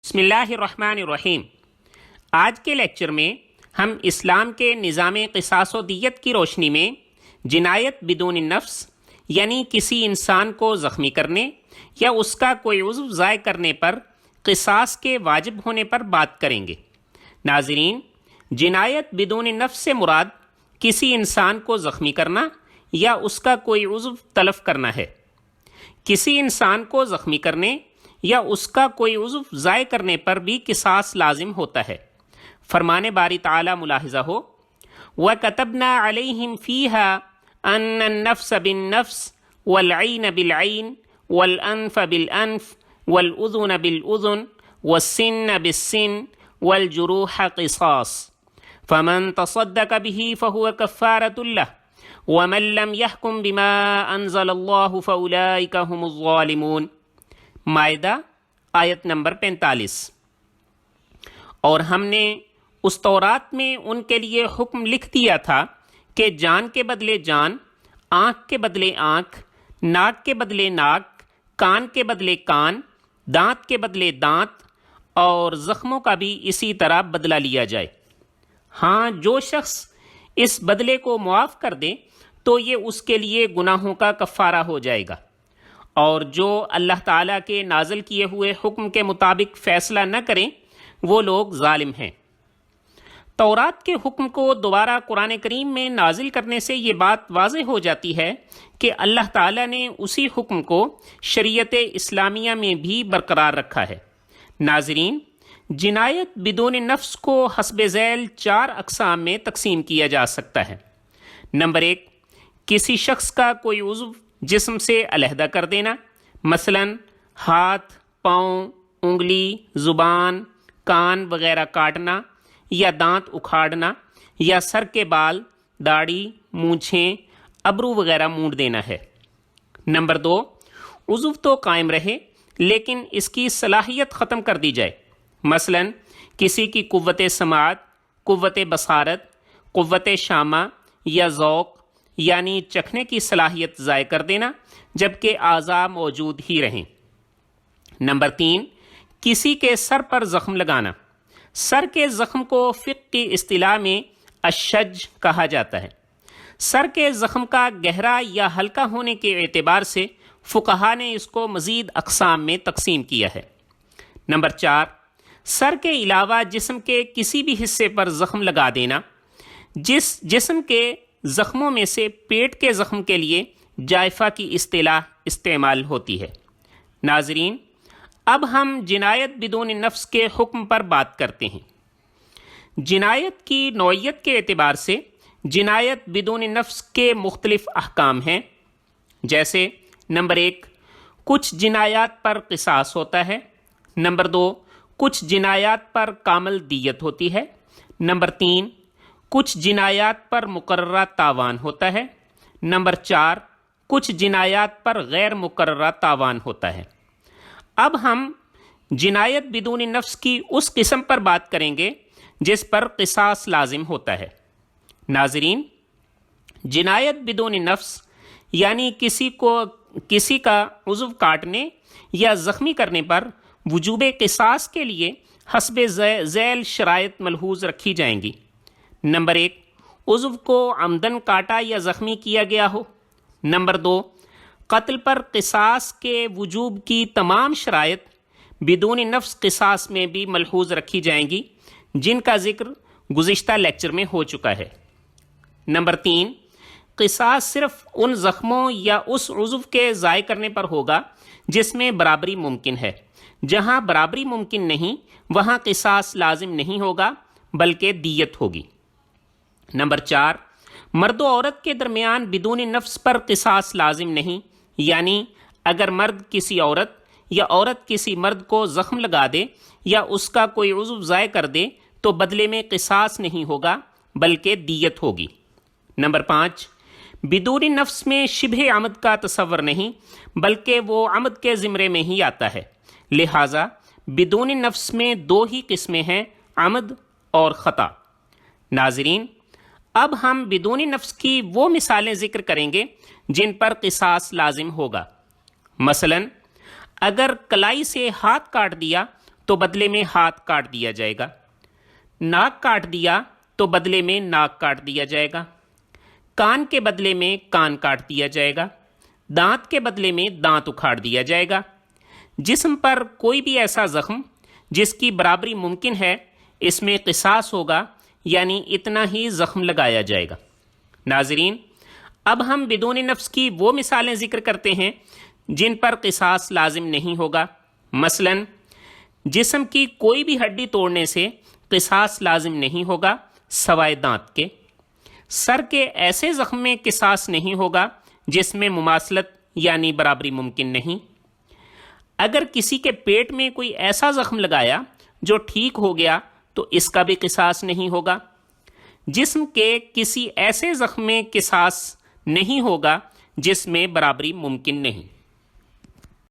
بسم اللہ الرحمن الرحیم۔ آج کے لیکچر میں ہم اسلام کے نظام قصاص و دیت کی روشنی میں جنایت بدون نفس یعنی کسی انسان کو زخمی کرنے یا اس کا کوئی عضو ضائع کرنے پر قصاص کے واجب ہونے پر بات کریں گے۔ ناظرین، جنایت بدون نفس سے مراد کسی انسان کو زخمی کرنا یا اس کا کوئی عضو تلف کرنا ہے۔ کسی انسان کو زخمی کرنے یا اس کا کوئی عضو ضائع کرنے پر بھی قصاص لازم ہوتا ہے۔ فرمان باری تعالی ملاحظہ ہو، وَكَتَبْنَا عَلَيْهِمْ فِيهَا أَنَّ النَّفْسَ بِالنَّفْسِ وَالْعَيْنَ بِالْعَيْنِ وَالْأَنْفَ بِالْأَنْفِ وَالْأُذُنَ بِالْأُذُنِ وَالسِّنَّ بِالسِّنِّ وَالْجُرُوحَ قِصَاصٌ فَمَنْ تَصَدَّقَ بِهِ فَهُوَ كَفَّارَةٌ لَهُ وَمَنْ لَمْ يَحْكُمْ بِمَا أَنزَلَ اللَّهُ فَأُولَئِكَ هُمُ الظَّالِمُونَ۔ مائدہ آیت نمبر 45۔ اور ہم نے اس تورات میں ان کے لیے حکم لکھ دیا تھا کہ جان کے بدلے جان، آنکھ کے بدلے آنکھ، ناک کے بدلے ناک، کان کے بدلے کان، دانت کے بدلے دانت، اور زخموں کا بھی اسی طرح بدلہ لیا جائے۔ ہاں، جو شخص اس بدلے کو معاف کر دے تو یہ اس کے لیے گناہوں کا کفارہ ہو جائے گا، اور جو اللہ تعالیٰ کے نازل کیے ہوئے حکم کے مطابق فیصلہ نہ کریں وہ لوگ ظالم ہیں۔ تورات کے حکم کو دوبارہ قرآن کریم میں نازل کرنے سے یہ بات واضح ہو جاتی ہے کہ اللہ تعالیٰ نے اسی حکم کو شریعت اسلامیہ میں بھی برقرار رکھا ہے۔ ناظرین، جنایت بدون نفس کو حسب ذیل 4 اقسام میں تقسیم کیا جا سکتا ہے۔ نمبر 1، کسی شخص کا کوئی عضو جسم سے علیحدہ کر دینا، مثلا ہاتھ، پاؤں، انگلی، زبان، کان وغیرہ کاٹنا یا دانت اکھاڑنا، یا سر کے بال، داڑھی، مونچھیں، ابرو وغیرہ مونڈ دینا ہے۔ نمبر 2، عضو تو قائم رہے لیکن اس کی صلاحیت ختم کر دی جائے، مثلا کسی کی قوت سماعت، قوت بصارت، قوت شامہ یا ذوق یعنی چکھنے کی صلاحیت ضائع کر دینا جبکہ اعضاء موجود ہی رہیں۔ نمبر 3، کسی کے سر پر زخم لگانا۔ سر کے زخم کو فقہ کی اصطلاح میں الشج کہا جاتا ہے۔ سر کے زخم کا گہرا یا ہلکا ہونے کے اعتبار سے فقہا نے اس کو مزید اقسام میں تقسیم کیا ہے۔ نمبر 4، سر کے علاوہ جسم کے کسی بھی حصے پر زخم لگا دینا۔ جس جسم کے زخموں میں سے پیٹ کے زخم کے لیے جائفہ کی اصطلاح استعمال ہوتی ہے۔ ناظرین، اب ہم جنایت بدون نفس کے حکم پر بات کرتے ہیں۔ جنایت کی نوعیت کے اعتبار سے جنایت بدون نفس کے مختلف احکام ہیں، جیسے نمبر 1، کچھ جنایات پر قصاص ہوتا ہے۔ نمبر 2، کچھ جنایات پر کامل دیت ہوتی ہے۔ نمبر 3، کچھ جنایات پر مقررہ تاوان ہوتا ہے۔ نمبر 4، کچھ جنایات پر غیر مقررہ تاوان ہوتا ہے۔ اب ہم جنایت بدون نفس کی اس قسم پر بات کریں گے جس پر قصاص لازم ہوتا ہے۔ ناظرین، جنایت بدون نفس یعنی کسی کا عضو کاٹنے یا زخمی کرنے پر وجوب قصاص کے لیے حسب ذیل شرائط ملحوظ رکھی جائیں گی۔ نمبر 1، عضو کو عمدن کاٹا یا زخمی کیا گیا ہو۔ نمبر 2، قتل پر قصاص کے وجوب کی تمام شرائط بدون نفس قصاص میں بھی ملحوظ رکھی جائیں گی جن کا ذکر گزشتہ لیکچر میں ہو چکا ہے۔ نمبر 3، قصاص صرف ان زخموں یا اس عضو کے ضائع کرنے پر ہوگا جس میں برابری ممکن ہے۔ جہاں برابری ممکن نہیں وہاں قصاص لازم نہیں ہوگا بلکہ دیت ہوگی۔ نمبر 4، مرد و عورت کے درمیان بدون نفس پر قصاص لازم نہیں، یعنی اگر مرد کسی عورت یا عورت کسی مرد کو زخم لگا دے یا اس کا کوئی عضو ضائع کر دے تو بدلے میں قصاص نہیں ہوگا بلکہ دیت ہوگی۔ نمبر 5، بدون نفس میں شبہ عمد کا تصور نہیں بلکہ وہ عمد کے زمرے میں ہی آتا ہے، لہٰذا بدون نفس میں 2 ہی قسمیں ہیں، عمد اور خطا۔ ناظرین، اب ہم بدون نفس کی وہ مثالیں ذکر کریں گے جن پر قصاص لازم ہوگا۔ مثلا اگر کلائی سے ہاتھ کاٹ دیا تو بدلے میں ہاتھ کاٹ دیا جائے گا، ناک کاٹ دیا تو بدلے میں ناک کاٹ دیا جائے گا، کان کے بدلے میں کان کاٹ دیا جائے گا، دانت کے بدلے میں دانت اکھاڑ دیا جائے گا۔ جسم پر کوئی بھی ایسا زخم جس کی برابری ممکن ہے، اس میں قصاص ہوگا، یعنی اتنا ہی زخم لگایا جائے گا۔ ناظرین، اب ہم بدون نفس کی وہ مثالیں ذکر کرتے ہیں جن پر قصاص لازم نہیں ہوگا۔ مثلا جسم کی کوئی بھی ہڈی توڑنے سے قصاص لازم نہیں ہوگا سوائے دانت کے۔ سر کے ایسے زخم میں قصاص نہیں ہوگا جس میں مماثلت یعنی برابری ممکن نہیں۔ اگر کسی کے پیٹ میں کوئی ایسا زخم لگایا جو ٹھیک ہو گیا تو اس کا بھی قصاص نہیں ہوگا۔ جسم کے کسی ایسے زخم میں قصاص نہیں ہوگا جس میں برابری ممکن نہیں۔